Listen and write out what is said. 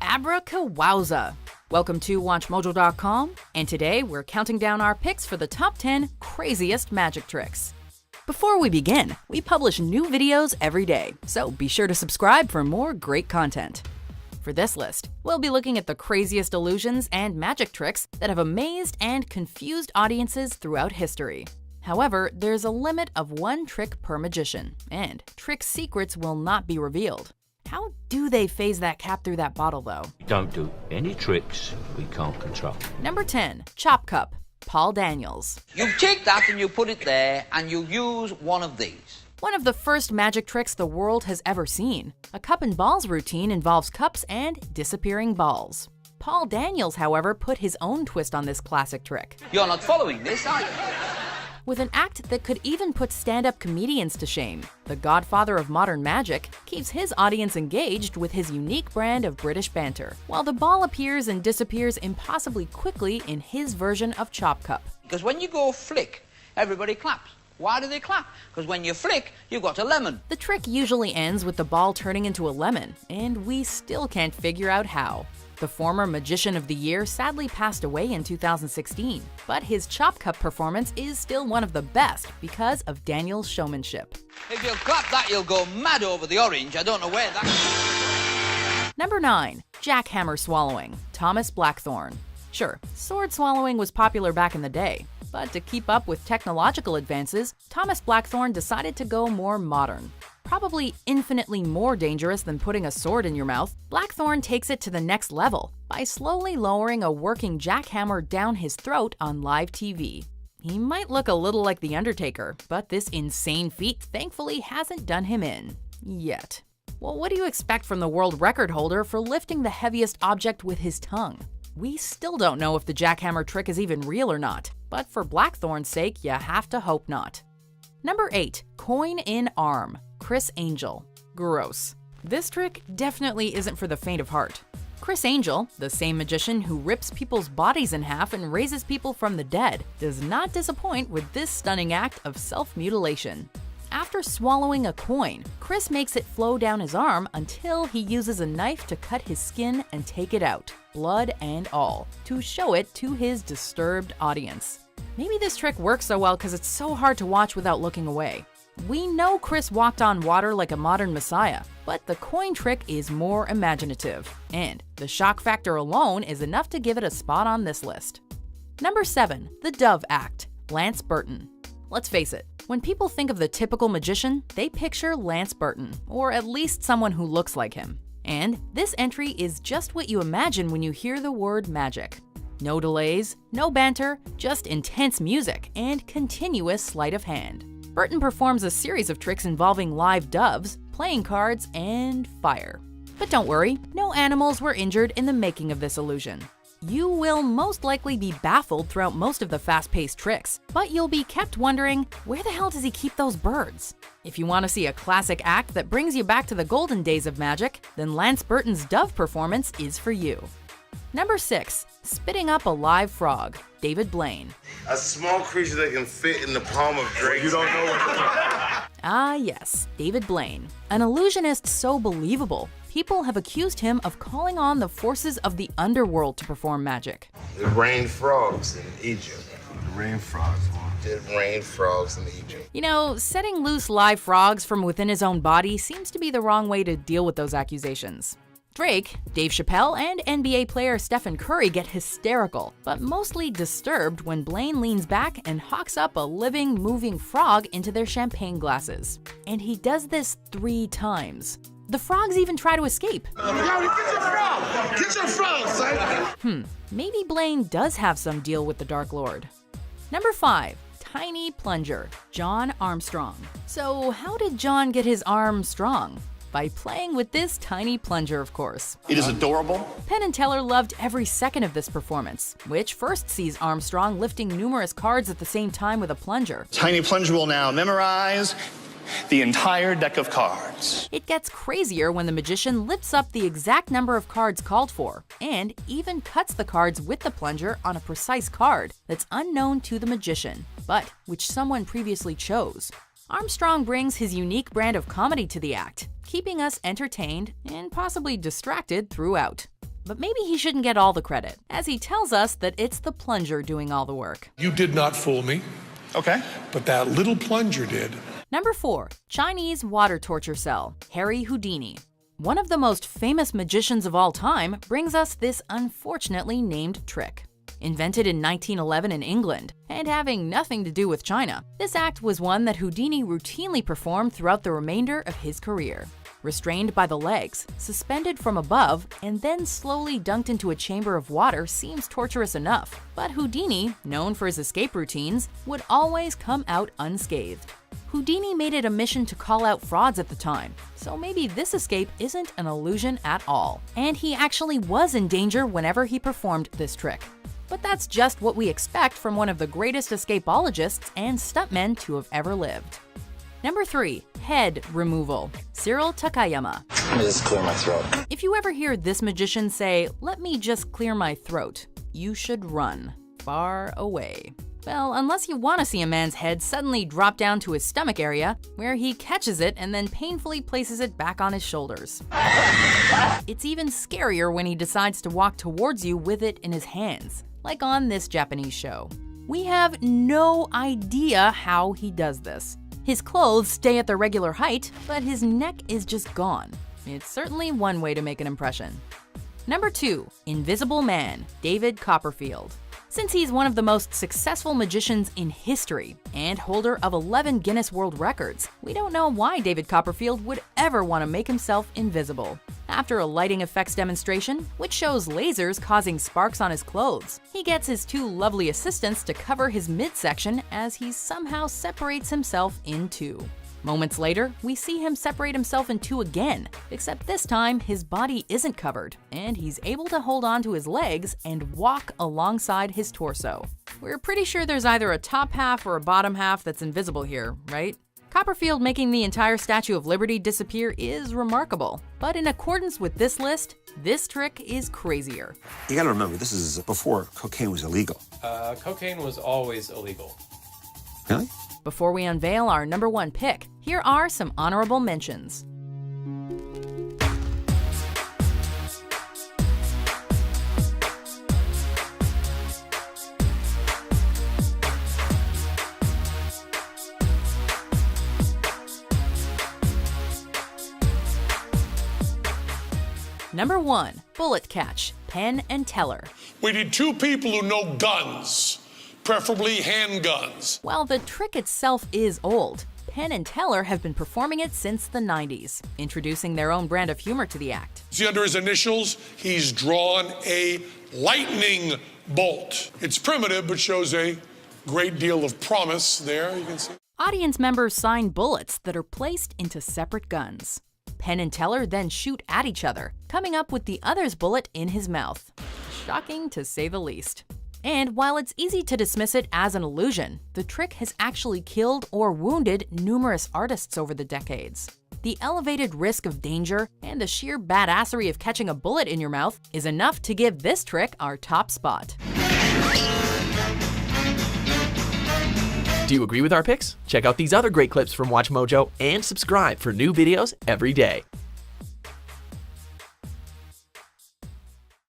Abracawowza! Welcome to WatchMojo.com, and today we're counting down our picks for the top 10 craziest magic tricks. Before we begin, we publish new videos every day, so be sure to subscribe for more great content. For this list, we'll be looking at the craziest illusions and magic tricks that have amazed and confused audiences throughout history. However, there's a limit of one trick per magician, and trick secrets will not be revealed. How do they phase that cap through that bottle, though? Don't do any tricks we can't control. Number 10. Chop Cup, Paul Daniels. You take that and you put it there and you use one of these. One of the first magic tricks the world has ever seen. A cup and balls routine involves cups and disappearing balls. Paul Daniels, however, put his own twist on this classic trick. You're not following this, are you? With an act that could even put stand-up comedians to shame, the godfather of modern magic keeps his audience engaged with his unique brand of British banter, while the ball appears and disappears impossibly quickly in his version of Chop Cup. Because when you go flick, everybody claps. Why do they clap? Because when you flick, you've got a lemon. The trick usually ends with the ball turning into a lemon, and we still can't figure out how. The former Magician of the Year sadly passed away in 2016, but his Chop Cup performance is still one of the best because of Daniel's showmanship. If you clap that, you'll go mad over the orange. I don't know where that... Number 9. Jackhammer Swallowing, Thomas Blackthorne. Sure, sword swallowing was popular back in the day, but to keep up with technological advances, Thomas Blackthorne decided to go more modern. Probably infinitely more dangerous than putting a sword in your mouth, Blackthorne takes it to the next level by slowly lowering a working jackhammer down his throat on live TV. He might look a little like The Undertaker, but this insane feat thankfully hasn't done him in. Yet. Well, what do you expect from the world record holder for lifting the heaviest object with his tongue? We still don't know if the jackhammer trick is even real or not, but for Blackthorne's sake, you have to hope not. Number 8. Coin in Arm, Criss Angel. Gross. This trick definitely isn't for the faint of heart. Criss Angel, the same magician who rips people's bodies in half and raises people from the dead, does not disappoint with this stunning act of self-mutilation. After swallowing a coin, Criss makes it flow down his arm until he uses a knife to cut his skin and take it out, blood and all, to show it to his disturbed audience. Maybe this trick works so well because it's so hard to watch without looking away. We know Criss walked on water like a modern messiah, but the coin trick is more imaginative, and the shock factor alone is enough to give it a spot on this list. Number 7. The Dove Act, Lance Burton. Let's face it, when people think of the typical magician, they picture Lance Burton, or at least someone who looks like him. And this entry is just what you imagine when you hear the word magic. No delays, no banter, just intense music and continuous sleight of hand. Burton performs a series of tricks involving live doves, playing cards, and fire. But don't worry, no animals were injured in the making of this illusion. You will most likely be baffled throughout most of the fast-paced tricks, but you'll be kept wondering, where the hell does he keep those birds? If you want to see a classic act that brings you back to the golden days of magic, then Lance Burton's dove performance is for you. Number 6. Spitting up a live frog, David Blaine. A small creature that can fit in the palm of Drake's You don't know what Ah yes, David Blaine. An illusionist so believable, people have accused him of calling on the forces of the underworld to perform magic. It rained frogs in Egypt. the rain frogs. It rained frogs in Egypt. You know, setting loose live frogs from within his own body seems to be the wrong way to deal with those accusations. Drake, Dave Chappelle, and NBA player Stephen Curry get hysterical, but mostly disturbed when Blaine leans back and hawks up a living, moving frog into their champagne glasses. And he does this 3 times. The frogs even try to escape. Yo, get your frog! Get your frog, son! Maybe Blaine does have some deal with the Dark Lord. Number 5. Tiny Plunger, John Armstrong. So how did John get his arm strong? By playing with this tiny plunger, of course. It is adorable. Penn and Teller loved every second of this performance, which first sees Armstrong lifting numerous cards at the same time with a plunger. Tiny Plunger will now memorize the entire deck of cards. It gets crazier when the magician lifts up the exact number of cards called for, and even cuts the cards with the plunger on a precise card that's unknown to the magician, but which someone previously chose. Armstrong brings his unique brand of comedy to the act, keeping us entertained and possibly distracted throughout. but maybe he shouldn't get all the credit, as he tells us that it's the plunger doing all the work. You did not fool me, Okay. but that little plunger did. Number 4. Chinese water torture cell, Harry Houdini. One of the most famous magicians of all time brings us this unfortunately named trick. Invented in 1911 in England, and having nothing to do with China, this act was one that Houdini routinely performed throughout the remainder of his career. Restrained by the legs, suspended from above, and then slowly dunked into a chamber of water seems torturous enough, but Houdini, known for his escape routines, would always come out unscathed. Houdini made it a mission to call out frauds at the time, so maybe this escape isn't an illusion at all, and he actually was in danger whenever he performed this trick. But that's just what we expect from one of the greatest escapologists and stuntmen to have ever lived. Number 3. Head removal, Cyril Takayama. Let me just clear my throat. If you ever hear this magician say, "Let me just clear my throat," you should run far away. Well, unless you want to see a man's head suddenly drop down to his stomach area, where he catches it and then painfully places it back on his shoulders. It's even scarier when he decides to walk towards you with it in his hands, like on this Japanese show. We have no idea how he does this. His clothes stay at their regular height, but his neck is just gone. It's certainly one way to make an impression. Number 2. Invisible Man, David Copperfield. Since he's one of the most successful magicians in history and holder of 11 Guinness World Records, we don't know why David Copperfield would ever want to make himself invisible. After a lighting effects demonstration, which shows lasers causing sparks on his clothes, he gets his 2 lovely assistants to cover his midsection as he somehow separates himself in 2. Moments later, we see him separate himself in 2 again, except this time his body isn't covered, and he's able to hold on to his legs and walk alongside his torso. We're pretty sure there's either a top half or a bottom half that's invisible here, right? Copperfield making the entire Statue of Liberty disappear is remarkable, but in accordance with this list, this trick is crazier. You gotta remember, this is before cocaine was illegal. Cocaine was always illegal. Really? Before we unveil our number 1 pick, here are some honorable mentions. Number 1. Bullet Catch, Penn and Teller. We need 2 people who know guns, preferably handguns. While the trick itself is old, Penn and Teller have been performing it since the 90s, introducing their own brand of humor to the act. See, under his initials, he's drawn a lightning bolt. It's primitive, but shows a great deal of promise there, you can see. Audience members sign bullets that are placed into separate guns. Penn and Teller then shoot at each other, coming up with the other's bullet in his mouth. Shocking to say the least. And while it's easy to dismiss it as an illusion, the trick has actually killed or wounded numerous artists over the decades. The elevated risk of danger and the sheer badassery of catching a bullet in your mouth is enough to give this trick our top spot. Do you agree with our picks? Check out these other great clips from WatchMojo and subscribe for new videos every day.